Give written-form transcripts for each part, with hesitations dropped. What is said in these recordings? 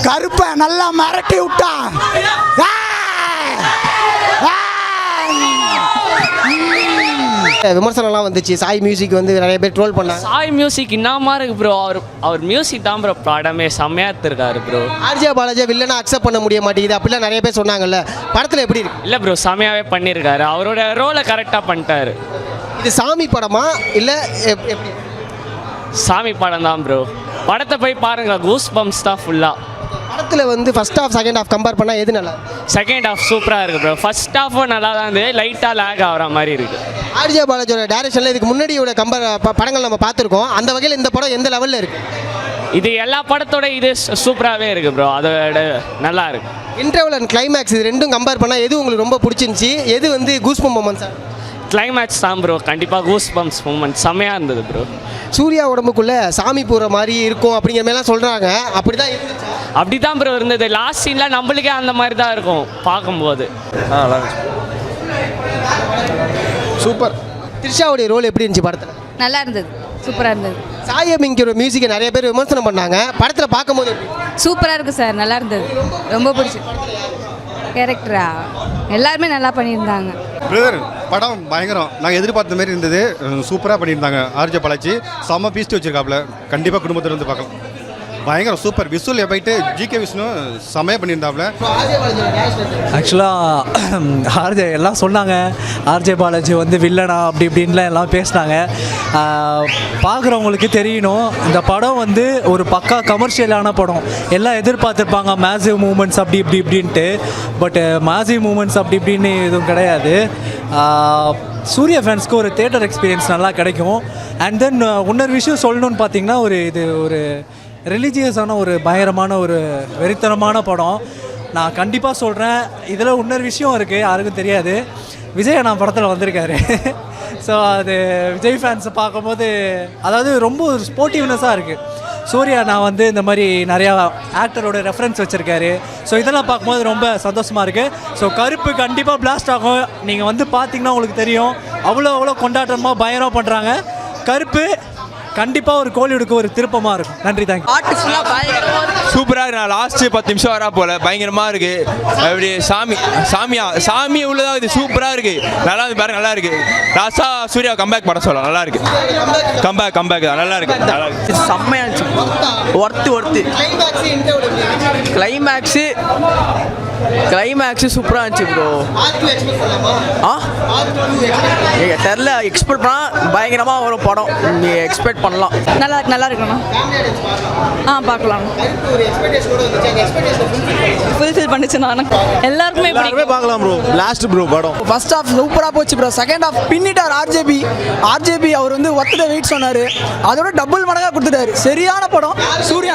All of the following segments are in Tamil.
கருப்பை நல்லா மிரட்டி விட்டான். விமர்சனம்லாம் வந்துச்சு. சாய் மியூசிக் வந்து நிறைய பேர் ட்ரோல் பண்ணாங்க. சாய் மியூசிக் என்னமா இருக்கு ப்ரோ? அவர் மியூசிக் தான் ப்ரோ படமே செம்மையாக எடுத்துருக்காரு ப்ரோ. ஆர்ஜே பாலாஜி வில்லனா அக்செப்ட் பண்ண முடிய மாட்டேங்குது அப்படிலாம் நிறைய பேர் சொன்னாங்கல்ல. படத்தில் எப்படி இருக்கு? இல்லை ப்ரோ, செம்மையாகவே பண்ணியிருக்காரு. அவரோட ரோலை கரெக்டாக பண்ணிட்டாரு. இது சாமி படமா இல்லை எப்படி? சாமி படம் தான் ப்ரோ. படத்தை போய் பாருங்க, கூஸ் பம்ப்ஸ் தான் ஃபுல்லாக. படத்தில் வந்து first half second half compare பண்ணால் எது நல்லா? செகண்ட் ஹாஃப் சூப்பராக இருக்குது ப்ரோ. ஃபர்ஸ்ட் ஹாஃபும் நல்லா தான் இருந்தது, லைட்டாக லேக் ஆகிற மாதிரி இருக்குது. ஆர்ஜே பாலாஜியோட டைரக்ஷனில் இதுக்கு முன்னாடியோட படங்கள் நம்ம பார்த்துருக்கோம். அந்த வகையில் இந்த படம் எந்த லெவலில் இருக்குது? இது எல்லா படத்தோட இது சூப்பராகவே இருக்குது ப்ரோ. அதோட நல்லா இருக்குது. இன்டர்வல் அண்ட் கிளைமேக்ஸ் இது ரெண்டும் கம்பேர் பண்ணால் எது உங்களுக்கு ரொம்ப பிடிச்சிருந்துச்சி? எது வந்து கூஸ்பம் மொமெண்ட்ஸா? கிளைமேக்ஸ் தான் ப்ரோ. கண்டிப்பாக கூஸ் பம்ப்ஸ் மூமெண்ட் செம்மையாக இருந்தது ப்ரோ. சூர்யா உடம்புக்குள்ளே சாமி போகிற மாதிரி இருக்கும் அப்படிங்கிற மாதிரிலாம் சொல்கிறாங்க. அப்படி தான் இருந்துச்சு? அப்படி தான் ப்ரோ இருந்தது. லாஸ்ட் சீனில் நம்மளுக்கே அந்த மாதிரி தான் இருக்கும் பார்க்கும்போது. நல்லா இருந்துச்சு. சூப்பர். த்ரிஷாவுடைய ரோல் எப்படி இருந்துச்சு படத்தில்? நல்லா இருந்தது, சூப்பராக இருந்தது. சாயமிங்கிற மியூசிக்கை நிறைய பேர் விமர்சனம் பண்ணாங்க. படத்தில் பார்க்கும்போது சூப்பராக இருக்குது சார், நல்லா இருந்தது, ரொம்ப பிடிச்சி. கேரக்டரா எல்லாருமே நல்லா பண்ணியிருந்தாங்க. பிரதர் படம் பயங்கரம். நாங்கள் எதிர்பார்த்த மாதிரி இருந்தது. சூப்பராக பண்ணியிருந்தாங்க. ஆர்ஜே பாலாஜி செம்ம பீஸ்ட்டு வச்சுருக்காப்புல. கண்டிப்பாக குடும்பத்தில் வந்து பார்க்கலாம். பயங்கரம் super. Visual effect GK Vishnu செம்மையாக பண்ணியிருந்தாப்புல. ஆக்சுவலாக ஆர்ஜே எல்லாம் சொன்னாங்க, ஆர்ஜே பாலாஜி வந்து வில்லனா அப்படி இப்படின்லாம் எல்லாம் பேசினாங்க. பார்க்குறவங்களுக்கு தெரியணும், இந்த படம் வந்து ஒரு பக்கா கமர்ஷியலான படம். எல்லாம் எதிர்பார்த்துருப்பாங்க மேசிவ் மூமெண்ட்ஸ் அப்படி இப்படின்ட்டு. பட் மேசிவ் மூமெண்ட்ஸ் அப்படி இப்படின்னு எதுவும் கிடையாது. சூர்யா ஃபேன்ஸ்க்கு ஒரு தியேட்டர் எக்ஸ்பீரியன்ஸ் நல்லா கிடைக்கும். அண்ட் தென் இன்னொரு விஷயம் சொல்லணும்னு பார்த்தீங்கன்னா, இது ஒரு ரிலீஜியஸான ஒரு பயங்கரமான ஒரு வெறித்தனமான படம். நான் கண்டிப்பாக சொல்கிறேன். இதில் இன்னொரு விஷயம் இருக்குது, யாருக்கும் தெரியாது. விஜய் நான் படத்தில் வந்திருக்காரு. ஸோ அது விஜய் ஃபேன்ஸை பார்க்கும்போது அதாவது ரொம்ப ஒரு ஸ்போர்ட்டிவ்னஸாக இருக்குது. சூர்யா நான் வந்து இந்த மாதிரி நிறையா ஆக்டரோட ரெஃபரன்ஸ் வச்சுருக்காரு. ஸோ இதெல்லாம் பார்க்கும்போது ரொம்ப சந்தோஷமாக இருக்குது. ஸோ கருப்பு கண்டிப்பாக பிளாஸ்ட் ஆகும். நீங்கள் வந்து பார்த்தீங்கன்னா உங்களுக்கு தெரியும், அவ்வளோ கொண்டாட்டமாக பயங்கரமாக பண்ணுறாங்க. கருப்பு கண்டிப்பாக ஒரு கோலிவுடுக்கு ஒரு திருப்பமாக இருக்கும். நன்றி, தேங்க்யூ. சூப்பராக இருக்கு. நான் லாஸ்ட்டு 10 நிமிஷம் வரா போல் பயங்கரமாக இருக்குது. அப்படி சாமி உள்ளதாக இது சூப்பராக இருக்குது. நல்லா இருக்கு பாருங்க, நல்லா இருக்குது. லாஸ்ட்டாக சூர்யா கம்பேக் படம் சொல்லலாம். நல்லா இருக்குது. கம்பேக் தான் நல்லா இருக்குது. நல்லா இருக்குது. செம்மையாக இருந்துச்சு. ஒர்த்து கிளைமேக்ஸு சூப்பராக இருந்துச்சு ப்ரோ. தெரில, எக்ஸ்பெக்ட் பண்ணால் பயங்கரமாக வரும் படம். நீங்கள் எக்ஸ்பெக்ட் பண்ணலாம். நல்லா இருக்கணும். பார்க்கலாம். ஃபுல்ஃபில் பண்ணிச்சு. நானும் எல்லாருக்குமே பார்க்கலாம் ப்ரோ. லாஸ்ட் ப்ரோ படம் ஃபர்ஸ்ட் ஹாஃப் சூப்பராக போச்சு ப்ரோ. செகண்ட் ஹாஃப் பின்னிட்டார் ஆர்ஜேபி. அவர் வந்து ஒர்த்து வெயிட் சொன்னார், அதோட டபுள் மடங்காக கொடுத்துட்டாரு. சரியான படம். சூர்யா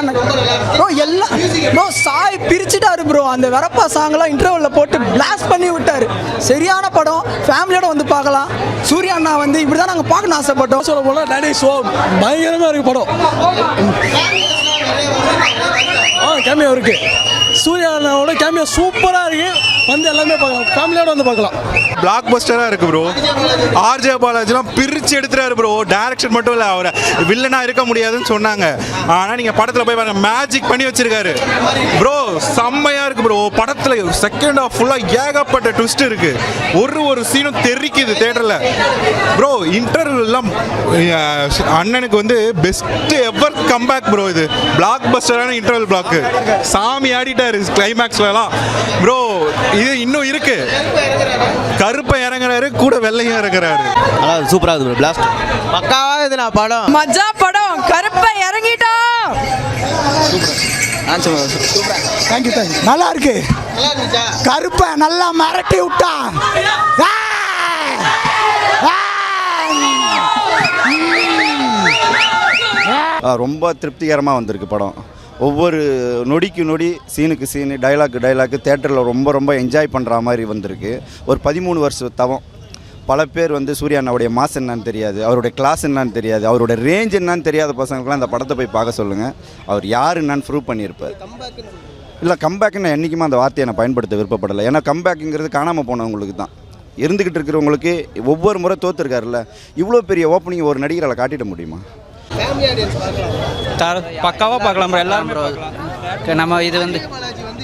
ப்ரோ எல்லாம் ப்ரோ சாய் பிரிச்சுட்டாரு ப்ரோ. அந்த வரப்பா சாங்கெல்லாம் இன்டர்வலில் போட்டு பிளாஸ்ட் பண்ணி விட்டார். சரியான படம். ஃபேமிலியோட வந்து பார்க்கலாம். சூர்யா அண்ணா வந்து இப்படி தான் நாங்கள் பார்க்கணும் ஆசைப்பட்டோம். சொல்ல போல நடி ஷோ பயங்கரமாக இருக்குது படம். கேமியோ இருக்குது. சூர்யா அண்ணாவோட கேமியோ சூப்பராக இருக்குது. வந்து எல்லாமே பார்க்கலாம், ஃபேமிலியோட வந்து பார்க்கலாம். பிளாக் பஸ்டராக இருக்குது ப்ரோ. ஆர்ஜே பாலாஜிலாம் பிரித்து எடுத்துறாரு ப்ரோ. டைரக்ஷன் மட்டும் இல்லை, அவரை வில்லனா இருக்க முடியாதுன்னு சொன்னாங்க. ஆனால் நீங்கள் படத்தில் போய் பாருங்க, மேஜிக் பண்ணி வச்சிருக்காரு ப்ரோ. செம்மையாக இருக்குது ப்ரோ. படத்தில் செகண்ட் ஹாஃப் ஃபுல்லாக ஏகப்பட்ட ட்விஸ்ட் இருக்குது. ஒரு சீனும் தெரிக்குது தேட்டரில் ப்ரோ. இன்டர்வெல்லாம் அண்ணனுக்கு வந்து பெஸ்ட் எவர் கம்பேக் ப்ரோ. இது பிளாக் பஸ்டரான இன்டர்வல் பிளாக்கு. சாமி ஆடிட்டாரு கிளைமேக்ஸ்லாம் ப்ரோ. இது இன்னும் இருக்கு. கருப்பை இறங்குறாரு, கூட வெள்ளையும் இறங்குறாரு. அதாவது சூப்பராக இருக்குது பிளாஸ்ட். பக்காவாக இது நான் படம் மஜா படம். கருப்பை இறங்கிட்டோம். தேங்க்யூ. நல்லா இருக்கு. கருப்பை நல்லா மிரட்டி விட்டான். ரொம்ப திருப்திகரமாக வந்திருக்கு படம். ஒவ்வொரு நொடிக்கு நொடி, சீனுக்கு சீனு, டைலாக்கு தேட்டரில் ரொம்ப என்ஜாய் பண்ணுற மாதிரி வந்திருக்கு. ஒரு 13 வருஷ தவம். பல பேர் வந்து சூர்யா அண்ணாவுடைய மாஸ் என்னன்னு தெரியாது, அவருடைய கிளாஸ் என்னன்னு தெரியாது, அவருடைய ரேஞ்ச் என்னன்னு தெரியாத பசங்களுக்குலாம் இந்த படத்தை போய் பார்க்க சொல்லுங்கள். அவர் யார் என்னன்னு ப்ரூவ் பண்ணியிருப்பார். இல்லை, கம்பேக்குன்னு என்றைக்குமே அந்த வார்த்தையை நான் பயன்படுத்த விருப்பப்படலை. ஏன்னா கம்பேக்குங்கிறது காணாமல் போனவங்களுக்கு தான். இருந்துக்கிட்டு இருக்கிறவங்களுக்கு ஒவ்வொரு முறை தோற்றுருக்காருல்ல. இவ்வளோ பெரிய ஓப்பனிங் ஒரு நடிகரால் காட்டிட முடியுமா? பக்காவாக பார்க்கலாம் ப்ரோ. எல்லாரும் நம்ம இது வந்து பாலாஜி வந்து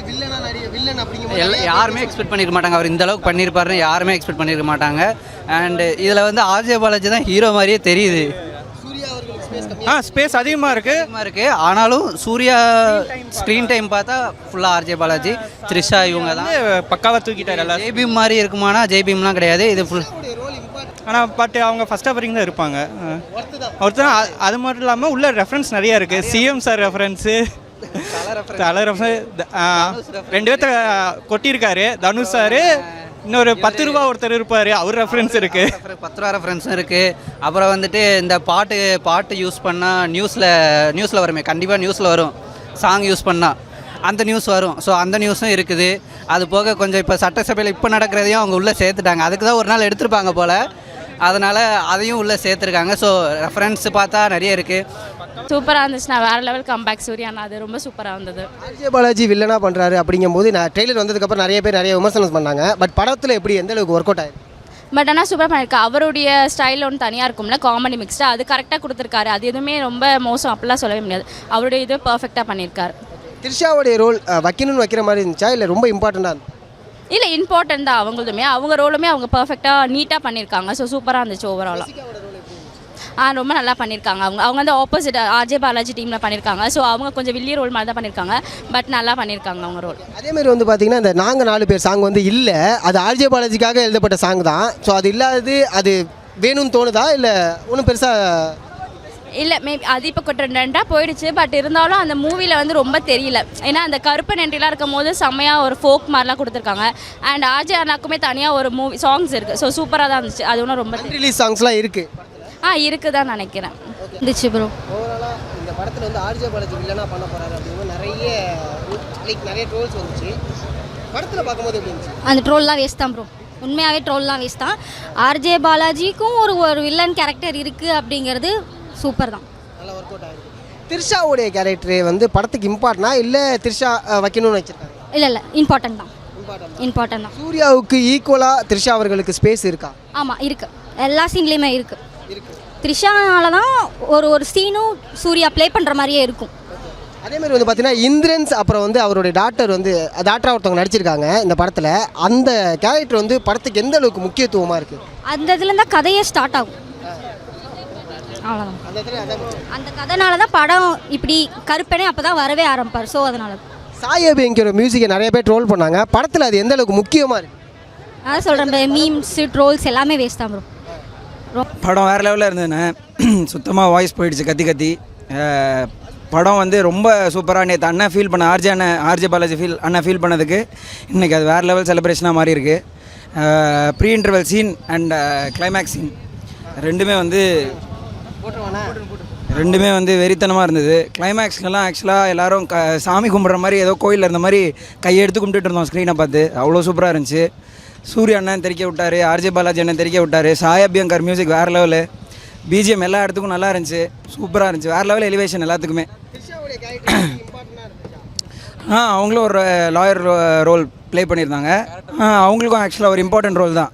வில்லன் அப்படிங்கிற யாருமே எக்ஸ்பெக்ட் பண்ணியிருக்க மாட்டாங்க. அவர் இந்த அளவுக்கு பண்ணியிருப்பாருன்னு யாருமே எக்ஸ்பெக்ட் பண்ணியிருக்க மாட்டாங்க. அண்ட் இதில் வந்து ஆர்ஜே பாலாஜி தான் ஹீரோ மாதிரியே தெரியுது. சூர்யா அவர்களுக்கு ஸ்பேஸ் கம்மி. ஸ்பேஸ் அதிகமாக இருக்குது. ஆனாலும் சூர்யா ஸ்க்ரீன் டைம் பார்த்தா ஃபுல்லாக ஆர்ஜே பாலாஜி, த்ரிஷா இவங்க தான் பக்காவாக தூக்கிட்டார் எல்லாம். ஜெய்பீம் மாதிரி இருக்குமானா ஜெய்பீம்லாம் கிடையாது. இது ஃபுல் ஆனால் பட் அவங்க ஃபர்ஸ்ட் ஆஃபரிங் தான் இருப்பாங்க. ஒருத்தர் அது மட்டும் இல்லாமல் உள்ள ரெஃபரன்ஸ் நிறையா இருக்குது. சிஎம் சார் ரெஃபரன்ஸு, தலை ரெஃபரன்ஸ், 2 பேர்த்த கொட்டியிருக்காரு. தனுஷ் சார், இன்னொரு 10 ரூபா ஒருத்தர் இருப்பார், அவர் ரெஃபரன்ஸ் இருக்குது. 10 ரூபா ரெஃபரன்ஸும் இருக்குது. அப்புறம் வந்துட்டு இந்த பாட்டு யூஸ் பண்ணால் நியூஸில் வருமே, கண்டிப்பாக நியூஸில் வரும். சாங் யூஸ் பண்ணால் அந்த நியூஸ் வரும். ஸோ அந்த நியூஸும் இருக்குது. அது போக கொஞ்சம் இப்போ சட்டசபையில் இப்போ நடக்கிறதையும் அவங்க உள்ளே சேர்த்துட்டாங்க. அதுக்கு தான் ஒரு நாள் எடுத்திருப்பாங்க போல், அதனால் அதையும் உள்ளே சேர்த்துருக்காங்க. ஸோ ரெஃபரன்ஸ் பார்த்தா நிறைய இருக்குது. சூப்பராக இருந்துச்சுண்ணா, வேறு லெவல் கம்பேக் சூர்யாண்ணா, அது ரொம்ப சூப்பராக இருந்தது. ஆர்ஜே பாலாஜி வில்லனா பண்ணுறாரு அப்படிங்கும்போது நான் ட்ரெய்லர் வந்ததுக்கப்புறம் நிறைய பேர் நிறைய விமர்சனம் பண்ணாங்க. பட் படத்தில் எப்படி எந்த அளவுக்கு ஒர்க் அவுட் ஆயிருக்கு? பட் ஆனால் சூப்பராக பண்ணியிருக்கா. அவருடைய ஸ்டைல் ஒன்று தனியாக இருக்கும்ல, காமெடி மிக்ஸ்டாக, அது கரெக்டாக கொடுத்துருக்காரு. அது எதுவுமே ரொம்ப மோசம் அப்படிலாம் சொல்லவே முடியாது. அவருடைய இது பர்ஃபெக்டாக பண்ணியிருக்காரு. த்ரிஷாவுடைய ரோல் வைக்கணும்னு வைக்கிற மாதிரி இருந்துச்சா இல்லை ரொம்ப இம்பார்ட்டண்ட்டாக இருந்துச்சு? இல்லை, இம்பார்ட்டன்ட் தான் அவங்களுதுமே. அவங்க ரோலுமே அவங்க பர்ஃபெக்டாக நீட்டாக பண்ணியிருக்காங்க. ஸோ சூப்பராக இருந்துச்சு ஓவராலாக. ரொம்ப நல்லா பண்ணியிருக்காங்க. அவங்க வந்து ஆப்போசிட் ஆர்ஜே பாலாஜி டீமில் பண்ணியிருக்காங்க. ஸோ அவங்க கொஞ்சம் வில்லி ரோல் மாதிரி தான் பண்ணியிருக்காங்க. பட் நல்லா பண்ணியிருக்காங்க அவங்க ரோல். அதேமாதிரி வந்து பார்த்தீங்கன்னா இந்த நாங்கள் 4 பேர் சாங் வந்து இல்லை, அது ஆர்ஜே பாலாஜிக்காக எழுதப்பட்ட சாங் தான். ஸோ அது இல்லாதது அது வேணும்னு தோணுதா இல்லை ஒன்றும் பெருசாக? இல்லை, மேபி அது இப்போ ட்ரெண்டாக போயிடுச்சு. பட் இருந்தாலும் அந்த மூவியில் வந்து ரொம்ப தெரியல. ஏன்னா அந்த கருப்பன் என்ட்ரிலாம் இருக்கும் போது செம்மையாக ஒரு ஃபோக் மாதிரிலாம் கொடுத்துருக்காங்க. அண்ட் ஆர்ஜே அண்ணாக்குமே தனியாக ஒரு மூவி சாங்ஸ் இருக்குது. ஸோ சூப்பராக தான் இருந்துச்சு. அது ஒன்றும் ரொம்ப ரிலீஸ் சாங்ஸ்லாம் இருக்குது. இருக்குது தான் நினைக்கிறேன். இருந்துச்சு ப்ரோ. ஓவராலாக இந்த படத்தில் வந்து ஆர்ஜே பாலாஜி வில்லனா பண்ண போகிறாரு அப்படின்னு நிறைய ட்ரோல்ஸ் வந்துச்சு. படத்தில் பார்க்கும்போது எப்படி இருந்துச்சு? அந்த ட்ரோல்லாம் வேஸ்ட் தான் ப்ரோ. உண்மையாகவே ட்ரோல்லாம் வேஸ்ட் தான். ஆர்ஜே பாலாஜிக்கும் ஒரு வில்லன் கேரக்டர் இருக்குது அப்படிங்கிறது சூப்பர் தான். நல்லா ஒர்க் அவுட் ஆகுது. த்ரிஷாவுடைய கேரக்டர் வந்து படத்துக்கு இம்பார்ட்டனா இல்லை த்ரிஷா வைக்கணும்னு வச்சுருக்காங்க? இல்லை, இம்பார்ட்டன்ட் தான். இம்பார்ட்டன்ட் தான். சூர்யாவுக்கு ஈக்குவலாக த்ரிஷா அவர்களுக்கு ஸ்பேஸ் இருக்கா? ஆமாம், இருக்குது. எல்லா சீன்லேயுமே இருக்குது. த்ரிஷானால தான் ஒரு சீனும் சூர்யா ப்ளே பண்ணுற மாதிரியே இருக்கும். அதேமாதிரி வந்து பார்த்தீங்கன்னா இந்திரன்ஸ், அப்புறம் வந்து அவருடைய டாக்டர் ஒருத்தவங்க நடிச்சிருக்காங்க இந்த படத்தில். அந்த கேரக்டர் வந்து படத்துக்கு எந்த அளவுக்கு முக்கியத்துவமாக இருக்குது? அந்த இதுலேருந்து தான் கதையே ஸ்டார்ட் ஆகும். அவ்வளோதான். அந்த கதைனால தான் படம் இப்படி கருப்பனே அப்போ தான் வரவே ஆரம்பிப்பார். ஸோ அதனால சாய் அபியங்கிற மியூசிக்கை நிறைய பேர் ட்ரோல் பண்ணாங்க. படத்தில் அது எந்த அளவுக்கு முக்கியமாக இருக்குது? அதான் சொல்கிறேன், மீம்ஸு ட்ரோல்ஸ் எல்லாமே வேஸ்ட் தான் ப்ரோ. படம் வேறு லெவலில் இருந்ததுண்ணே. சுத்தமாக வாய்ஸ் போயிடுச்சு கத்தி. படம் வந்து ரொம்ப சூப்பராக நேற்று அண்ணன் ஃபீல் பண்ண ஆர்ஜே பாலாஜி அண்ணன் ஃபீல் பண்ணதுக்கு இன்றைக்கி அது வேறு லெவல் செலிப்ரேஷனாக மாறி இருக்குது. Pre interval scene and climax scene ரெண்டுமே வந்து வெறித்தனமாக இருந்தது. கிளைமேக்ஸ்க்கெல்லாம் ஆக்சுவலாக எல்லோரும் சாமி கும்பிட்ற மாதிரி ஏதோ கோயிலில் இருந்த மாதிரி கையெடுத்து கும்பிட்டுட்டு இருந்தோம் ஸ்க்ரீனை பார்த்து. அவ்வளோ சூப்பராக இருந்துச்சு. சூர்யா அண்ணன் தெரிக்க விட்டார், ஆர்ஜே பாலாஜி அண்ணன் தெரிக்க விட்டார். சாய் அபியங்கர் மியூசிக் வேறு லெவலு, பிஜிஎம் எல்லா இடத்துக்கும் நல்லா இருந்துச்சு, சூப்பராக இருந்துச்சு. வேறு லெவல் எலிவேஷன் எல்லாத்துக்குமே. அவங்களும் ஒரு லாயர் ரோல் ப்ளே பண்ணியிருந்தாங்க. அவங்களுக்கும் ஆக்சுவலாக ஒரு இம்பார்ட்டன்ட் ரோல் தான்.